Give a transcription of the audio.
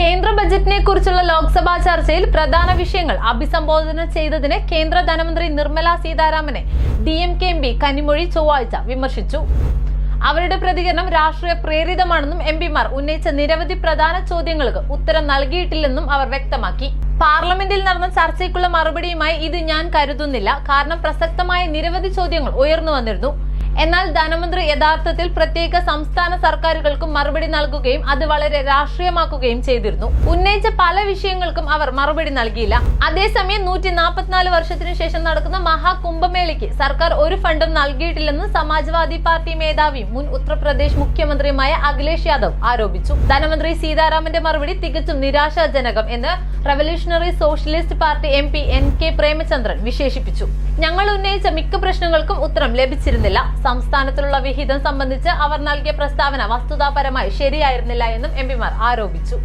കേന്ദ്ര ബജറ്റിനെ കുറിച്ചുള്ള ലോക്സഭാ ചർച്ചയിൽ പ്രധാന വിഷയങ്ങൾ അഭിസംബോധന ചെയ്തതിന് കേന്ദ്ര ധനമന്ത്രി നിർമ്മല സീതാരാമനെ DMK MP കനിമൊഴി ചൊവ്വാഴ്ച വിമർശിച്ചു. അവരുടെ പ്രതികരണം രാഷ്ട്രീയ പ്രേരിതമാണെന്നും എംപിമാർ ഉന്നയിച്ച നിരവധി പ്രധാന ചോദ്യങ്ങൾക്ക് ഉത്തരം നൽകിയിട്ടില്ലെന്നും അവർ വ്യക്തമാക്കി. പാർലമെന്റിൽ നടന്ന ചർച്ചയ്ക്കുള്ള മറുപടിയുമായി ഇത് ഞാൻ കരുതുന്നില്ല. കാരണം പ്രസക്തമായ നിരവധി ചോദ്യങ്ങൾ ഉയർന്നു വന്നിരുന്നു. എന്നാൽ ധനമന്ത്രി യഥാർത്ഥത്തിൽ പ്രത്യേക സംസ്ഥാന സർക്കാരുകൾക്കും മറുപടി നൽകുകയും അത് വളരെ രാഷ്ട്രീയമാക്കുകയും ചെയ്തിരുന്നു. ഉന്നയിച്ച പല വിഷയങ്ങൾക്കും അവർ മറുപടി നൽകിയില്ല. അതേസമയം 144 വർഷത്തിനു ശേഷം നടക്കുന്ന മഹാകുംഭമേളയ്ക്ക് സർക്കാർ ഒരു ഫണ്ടും നൽകിയിട്ടില്ലെന്ന് സമാജ്വാദി പാർട്ടി മേധാവിയും മുൻ ഉത്തർപ്രദേശ് മുഖ്യമന്ത്രിയുമായ അഖിലേഷ് യാദവ് ആരോപിച്ചു. ധനമന്ത്രി സീതാരാമന്റെ മറുപടി തികച്ചും നിരാശാജനകം എന്ന് revolutionary socialist party MP NK Premachandran വിശേഷിപ്പിച്ചു. ഞങ്ങൾ ഉന്നയിച്ച മിക്ക പ്രശ്നങ്ങൾക്കും ഉത്തരം ലഭിച്ചിരുന്നില്ല. സംസ്ഥാനത്തിലുള്ള വിഹിതം സംബന്ധിച്ച് അവർ നൽകിയ പ്രസ്താവന വസ്തുതാപരമായി ശരിയായിരുന്നില്ല എന്നും എംപിമാർ ആരോപിച്ചു.